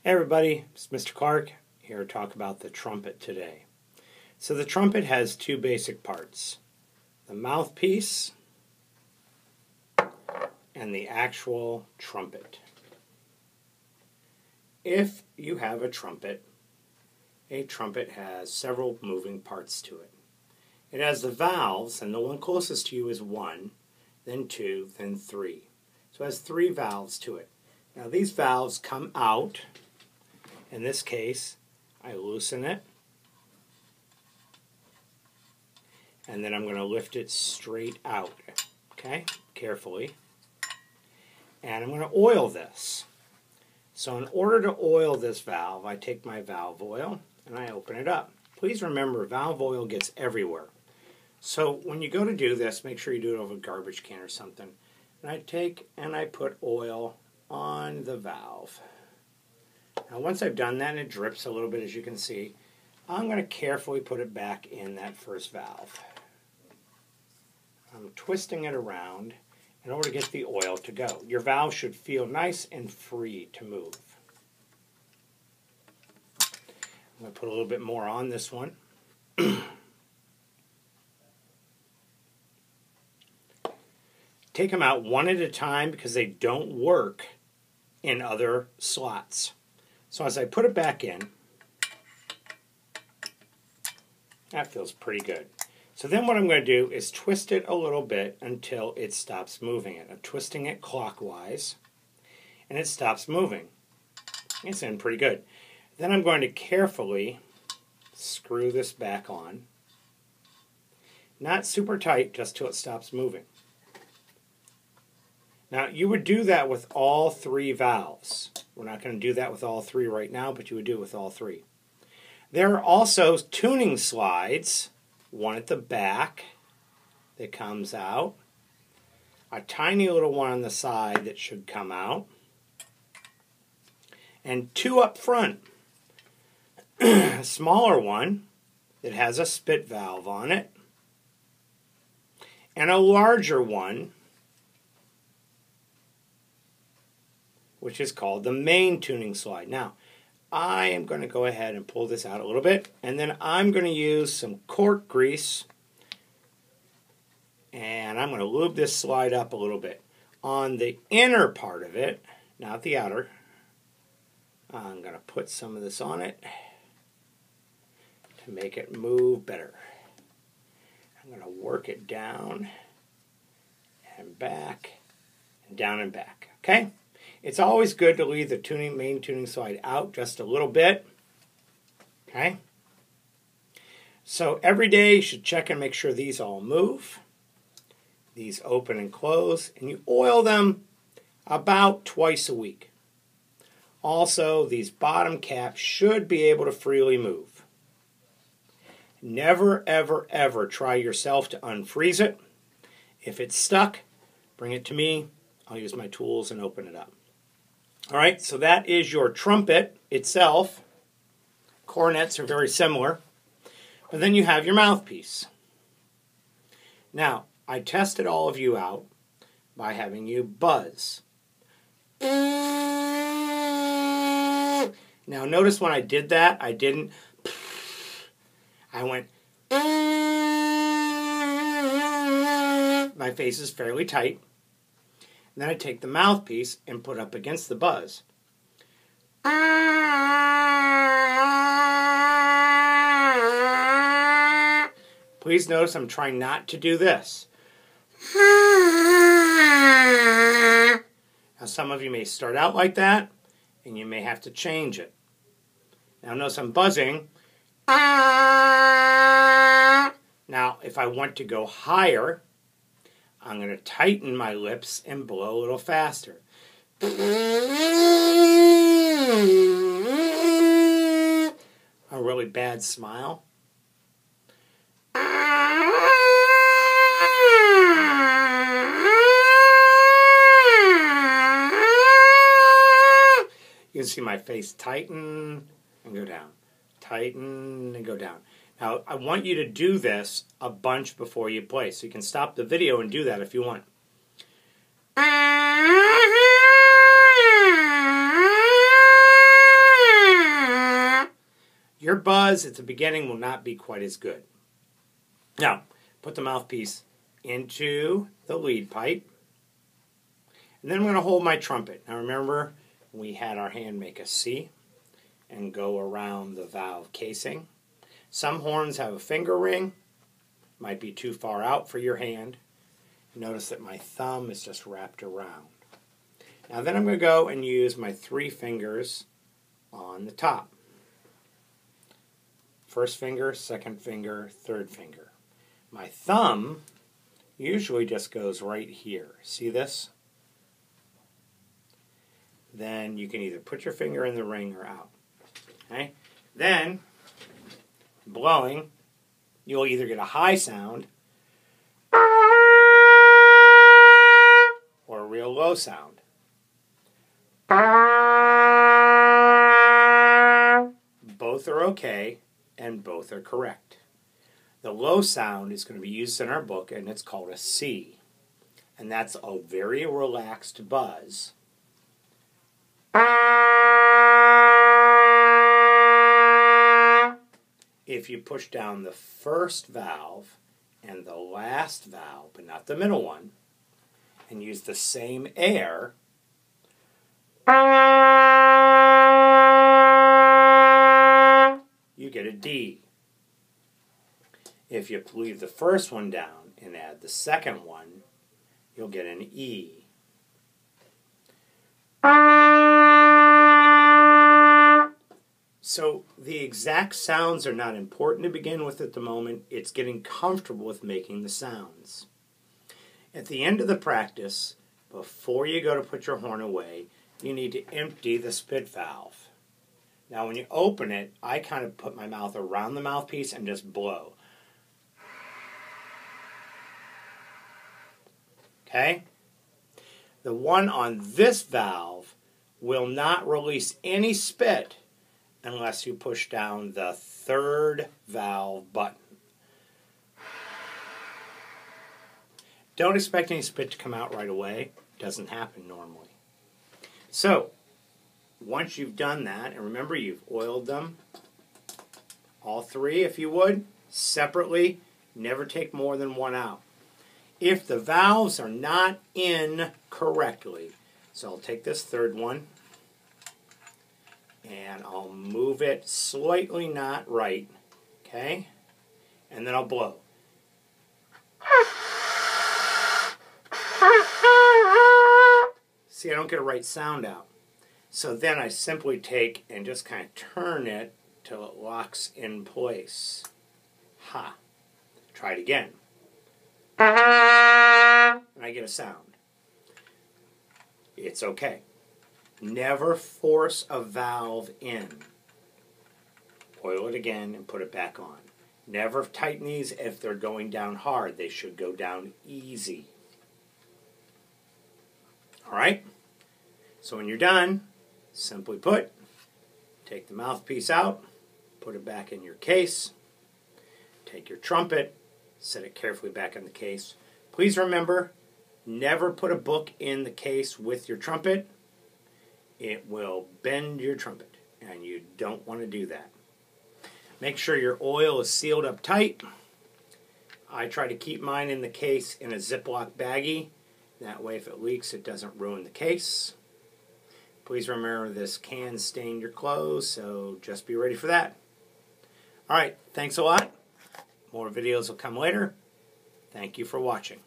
Hey everybody, it's Mr. Clark here to talk about the trumpet today. So the trumpet has two basic parts, the mouthpiece and the actual trumpet. If you have a trumpet has several moving parts to it. It has the valves, and the one closest to you is 1, then 2, then 3. So it has 3 valves to it. Now these valves come out. In this case, I loosen it, and then I'm going to lift it straight out, okay, carefully. And I'm going to oil this. So in order to oil this valve, I take my valve oil and I open it up. Please remember, valve oil gets everywhere. So when you go to do this, make sure you do it over a garbage can or something. And I take and I put oil on the valve. Now once I've done that and it drips a little bit, as you can see, I'm going to carefully put it back in that first valve. I'm twisting it around in order to get the oil to go. Your valve should feel nice and free to move. I'm going to put a little bit more on this one. Take them out one at a time because they don't work in other slots. So as I put it back in, that feels pretty good. So then what I'm going to do is twist it a little bit until it stops moving it. I'm twisting it clockwise, and it stops moving. It's in pretty good. Then I'm going to carefully screw this back on. Not super tight, just till it stops moving. Now, you would do that with all 3 valves. We're not going to do that with all 3 right now, but you would do it with all 3. There are also tuning slides, one at the back that comes out, a tiny little one on the side that should come out, and 2 up front. A smaller one that has a spit valve on it, and a larger one which is called the main tuning slide. Now, I am going to go ahead and pull this out a little bit, and then I'm going to use some cork grease, and I'm going to lube this slide up a little bit. On the inner part of it, not the outer, I'm going to put some of this on it to make it move better. I'm going to work it down and back, and down and back, okay? It's always good to leave the main tuning slide out just a little bit. Okay? So every day you should check and make sure these all move. These open and close. And you oil them about twice a week. Also, these bottom caps should be able to freely move. Never, ever, ever try yourself to unfreeze it. If it's stuck, bring it to me. I'll use my tools and open it up. All right, so that is your trumpet itself. Cornets are very similar. But then you have your mouthpiece. Now, I tested all of you out by having you buzz. Now, notice when I did that, I didn't. I went. My face is fairly tight. And then I take the mouthpiece and put up against the buzz. Please notice I'm trying not to do this. Now some of you may start out like that, and you may have to change it. Now notice I'm buzzing. Now if I want to go higher, I'm going to tighten my lips and blow a little faster. A really bad smile. You can see my face tighten and go down. Tighten and go down. Now, I want you to do this a bunch before you play, so you can stop the video and do that if you want. your buzz at the beginning will not be quite as good. Now, put the mouthpiece into the lead pipe. And then I'm going to hold my trumpet. Now remember, we had our hand make a C and go around the valve casing. Some horns have a finger ring. Might be too far out for your hand. Notice that my thumb is just wrapped around. Now then I'm going to go and use my 3 fingers on the top. First finger, second finger, third finger. My thumb usually just goes right here. See this? Then you can either put your finger in the ring or out. Okay? Then, blowing, you'll either get a high sound or a real low sound. Both are okay, and both are correct. The low sound is going to be used in our book, and it's called a C. And that's a very relaxed buzz. If you push down the first valve and the last valve, but not the middle one, and use the same air, you get a D. If you leave the first one down and add the second one, you'll get an E. So the exact sounds are not important to begin with at the moment. It's getting comfortable with making the sounds. At the end of the practice, before you go to put your horn away, you need to empty the spit valve. Now when you open it, I kind of put my mouth around the mouthpiece and just blow. Okay? The one on this valve will not release any spit unless you push down the third valve button. Don't expect any spit to come out right away. It doesn't happen normally. So, once you've done that, and remember you've oiled them, all 3 if you would, separately, never take more than 1 out. If the valves are not in correctly, so I'll take this third one, and I'll move it slightly not right, okay? And then I'll blow. See, I don't get a right sound out. So then I simply take and just kind of turn it till it locks in place. Ha. Try it again. And I get a sound. It's okay. Never force a valve in. Oil it again and put it back on. Never tighten these if they're going down hard. They should go down easy. Alright? So when you're done, simply put, take the mouthpiece out, put it back in your case, take your trumpet, set it carefully back in the case. Please remember, never put a book in the case with your trumpet. It will bend your trumpet, and you don't want to do that. Make sure your oil is sealed up tight. I try to keep mine in the case in a Ziploc baggie. That way, if it leaks, it doesn't ruin the case. Please remember this can stain your clothes, so just be ready for that. Alright, thanks a lot. More videos will come later. Thank you for watching.